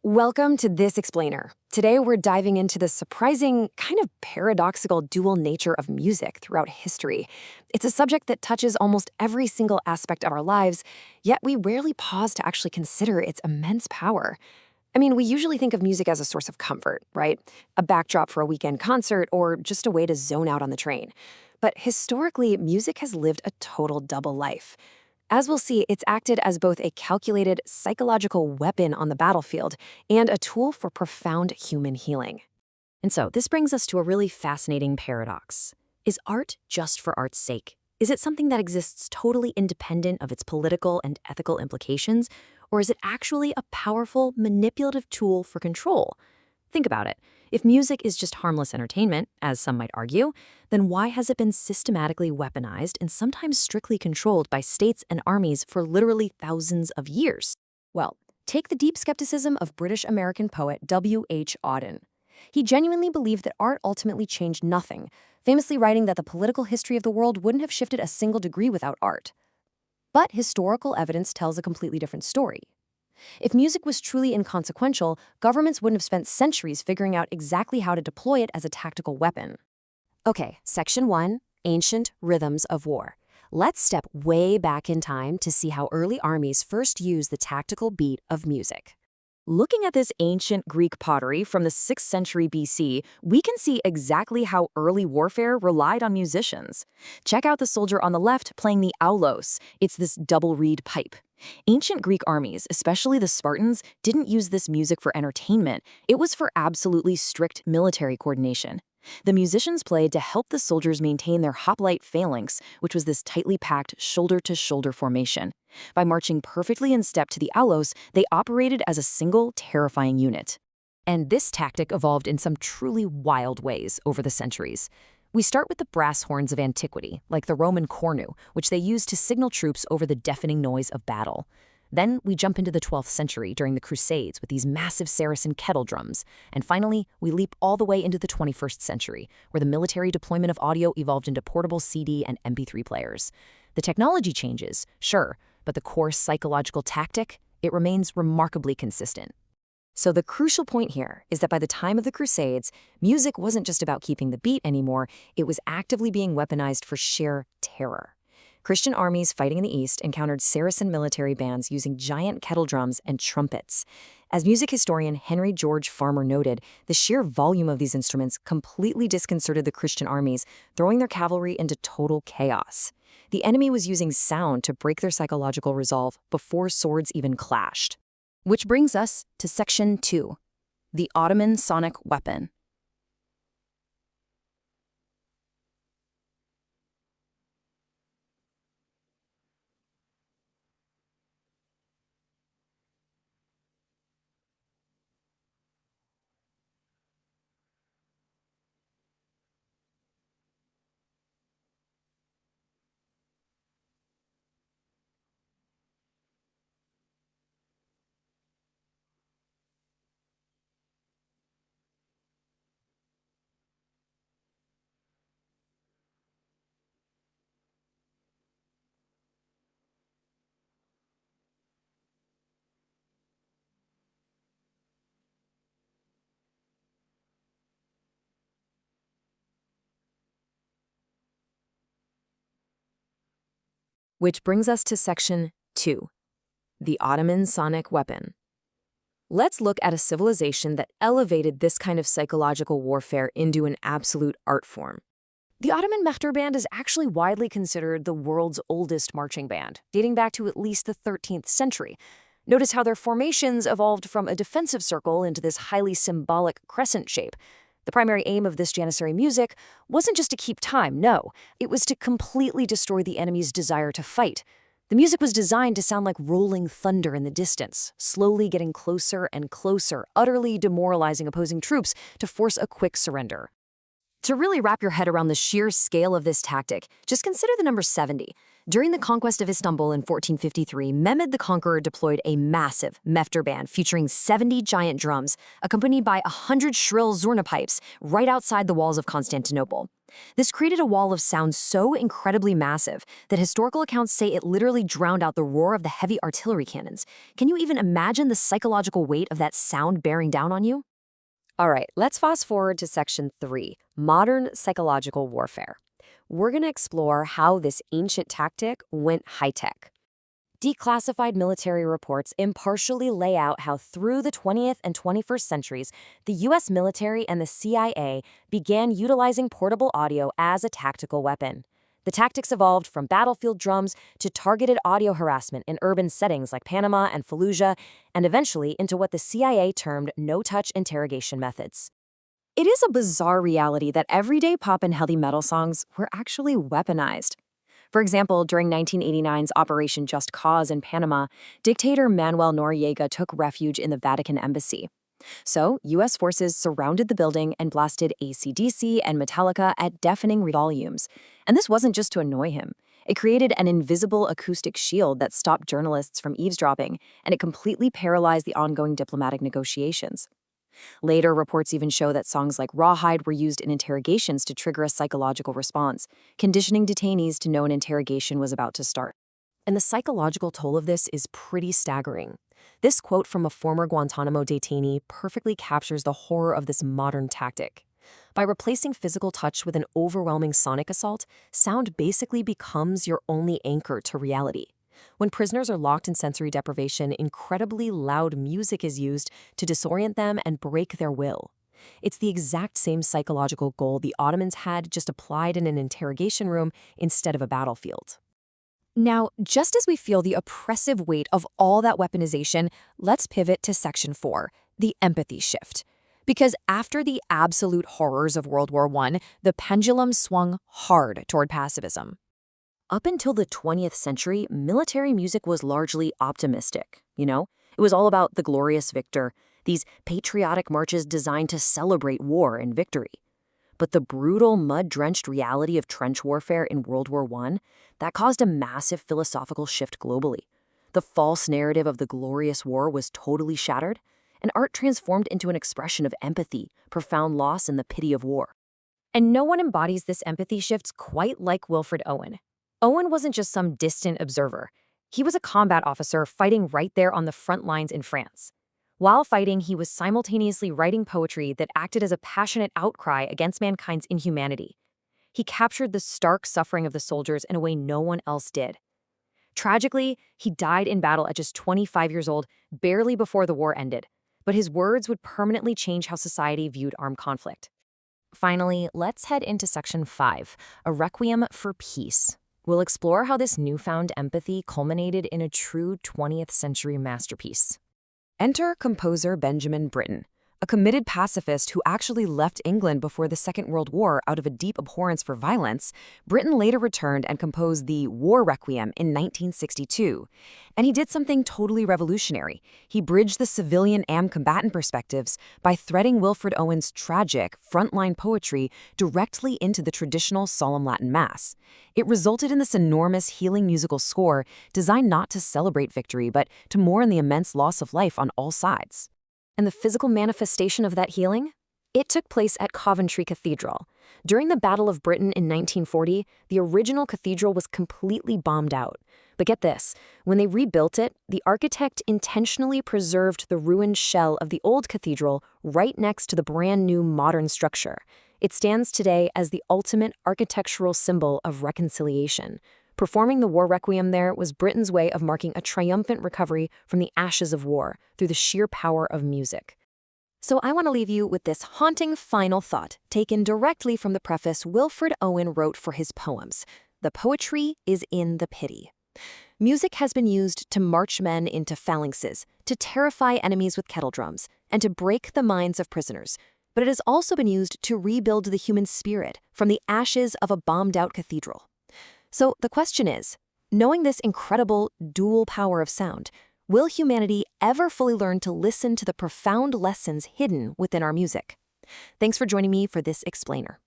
Welcome to This Explainer. Today we're diving into the surprising, kind of paradoxical dual nature of music throughout history. It's a subject that touches almost every single aspect of our lives, yet we rarely pause to actually consider its immense power. I mean, we usually think of music as a source of comfort, right? A backdrop for a weekend concert or just a way to zone out on the train. But historically, music has lived a total double life. As we'll see, it's acted as both a calculated psychological weapon on the battlefield and a tool for profound human healing. And so, this brings us to a really fascinating paradox. Is art just for art's sake? Is it something that exists totally independent of its political and ethical implications? Or is it actually a powerful, manipulative tool for control? Think about it. If music is just harmless entertainment, as some might argue, then why has it been systematically weaponized and sometimes strictly controlled by states and armies for literally thousands of years? Well, take the deep skepticism of British-American poet W.H. Auden. He genuinely believed that art ultimately changed nothing, famously writing that the political history of the world wouldn't have shifted a single degree without art. But historical evidence tells a completely different story. If music was truly inconsequential, governments wouldn't have spent centuries figuring out exactly how to deploy it as a tactical weapon. Okay, Section 1, Ancient Rhythms of War. Let's step way back in time to see how early armies first used the tactical beat of music. Looking at this ancient Greek pottery from the 6th century BC, we can see exactly how early warfare relied on musicians. Check out the soldier on the left playing the aulos. It's this double reed pipe. Ancient Greek armies, especially the Spartans, didn't use this music for entertainment. It was for absolutely strict military coordination. The musicians played to help the soldiers maintain their hoplite phalanx, which was this tightly packed shoulder-to-shoulder formation. By marching perfectly in step to the aulos, they operated as a single, terrifying unit. And this tactic evolved in some truly wild ways over the centuries. We start with the brass horns of antiquity, like the Roman cornu, which they used to signal troops over the deafening noise of battle. Then we jump into the 12th century during the Crusades with these massive Saracen kettle drums. And finally, we leap all the way into the 21st century, where the military deployment of audio evolved into portable CD and MP3 players. The technology changes, sure, but the core psychological tactic, it remains remarkably consistent. So the crucial point here is that by the time of the Crusades, music wasn't just about keeping the beat anymore, it was actively being weaponized for sheer terror. Christian armies fighting in the East encountered Saracen military bands using giant kettle drums and trumpets. As music historian Henry George Farmer noted, the sheer volume of these instruments completely disconcerted the Christian armies, throwing their cavalry into total chaos. The enemy was using sound to break their psychological resolve before swords even clashed. Which brings us to Section 2, the Ottoman sonic weapon. Which brings us to Section 2, the Ottoman sonic weapon. Let's look at a civilization that elevated this kind of psychological warfare into an absolute art form. The Ottoman Mehter Band is actually widely considered the world's oldest marching band, dating back to at least the 13th century. Notice how their formations evolved from a defensive circle into this highly symbolic crescent shape. The primary aim of this Janissary music wasn't just to keep time, no. It was to completely destroy the enemy's desire to fight. The music was designed to sound like rolling thunder in the distance, slowly getting closer and closer, utterly demoralizing opposing troops to force a quick surrender. To really wrap your head around the sheer scale of this tactic, just consider the number 70. During the conquest of Istanbul in 1453, Mehmed the Conqueror deployed a massive mefter band featuring 70 giant drums, accompanied by 100 shrill zurna pipes, right outside the walls of Constantinople. This created a wall of sound so incredibly massive that historical accounts say it literally drowned out the roar of the heavy artillery cannons. Can you even imagine the psychological weight of that sound bearing down on you? All right, let's fast forward to section 3, modern psychological warfare. We're going to explore how this ancient tactic went high-tech. Declassified military reports impartially lay out how through the 20th and 21st centuries, the U.S. military and the CIA began utilizing portable audio as a tactical weapon. The tactics evolved from battlefield drums to targeted audio harassment in urban settings like Panama and Fallujah, and eventually into what the CIA termed no-touch interrogation methods. It is a bizarre reality that everyday pop and heavy metal songs were actually weaponized. For example, during 1989's Operation Just Cause in Panama, dictator Manuel Noriega took refuge in the Vatican embassy. So, U.S. forces surrounded the building and blasted AC/DC and Metallica at deafening volumes. And this wasn't just to annoy him. It created an invisible acoustic shield that stopped journalists from eavesdropping, and it completely paralyzed the ongoing diplomatic negotiations. Later, reports even show that songs like Rawhide were used in interrogations to trigger a psychological response, conditioning detainees to know an interrogation was about to start. And the psychological toll of this is pretty staggering. This quote from a former Guantanamo detainee perfectly captures the horror of this modern tactic. By replacing physical touch with an overwhelming sonic assault, sound basically becomes your only anchor to reality. When prisoners are locked in sensory deprivation, incredibly loud music is used to disorient them and break their will. It's the exact same psychological goal the Ottomans had, just applied in an interrogation room instead of a battlefield. Now, just as we feel the oppressive weight of all that weaponization, let's pivot to Section 4, the empathy shift. Because after the absolute horrors of World War I, the pendulum swung hard toward pacifism. Up until the 20th century, military music was largely optimistic, It was all about the glorious victor, these patriotic marches designed to celebrate war and victory. But the brutal, mud-drenched reality of trench warfare in World War I, that caused a massive philosophical shift globally. The false narrative of the glorious war was totally shattered, and art transformed into an expression of empathy, profound loss, and the pity of war. And no one embodies this empathy shift quite like Wilfred Owen. Owen wasn't just some distant observer. He was a combat officer fighting right there on the front lines in France. While fighting, he was simultaneously writing poetry that acted as a passionate outcry against mankind's inhumanity. He captured the stark suffering of the soldiers in a way no one else did. Tragically, he died in battle at just 25 years old, barely before the war ended. But his words would permanently change how society viewed armed conflict. Finally, let's head into Section 5, a requiem for peace. We'll explore how this newfound empathy culminated in a true 20th century masterpiece. Enter composer Benjamin Britten, a committed pacifist who actually left England before the Second World War out of a deep abhorrence for violence. Britten later returned and composed the War Requiem in 1962. And he did something totally revolutionary. He bridged the civilian and combatant perspectives by threading Wilfred Owen's tragic, frontline poetry directly into the traditional solemn Latin Mass. It resulted in this enormous healing musical score designed not to celebrate victory, but to mourn the immense loss of life on all sides. And the physical manifestation of that healing? It took place at Coventry Cathedral. During the Battle of Britain in 1940, the original cathedral was completely bombed out. But get this, when they rebuilt it, the architect intentionally preserved the ruined shell of the old cathedral right next to the brand new modern structure. It stands today as the ultimate architectural symbol of reconciliation. Performing the War Requiem there was Britain's way of marking a triumphant recovery from the ashes of war through the sheer power of music. So I want to leave you with this haunting final thought taken directly from the preface Wilfred Owen wrote for his poems. The poetry is in the pity. Music has been used to march men into phalanxes, to terrify enemies with kettle drums, and to break the minds of prisoners. But it has also been used to rebuild the human spirit from the ashes of a bombed-out cathedral. So the question is, knowing this incredible dual power of sound, will humanity ever fully learn to listen to the profound lessons hidden within our music? Thanks for joining me for this explainer.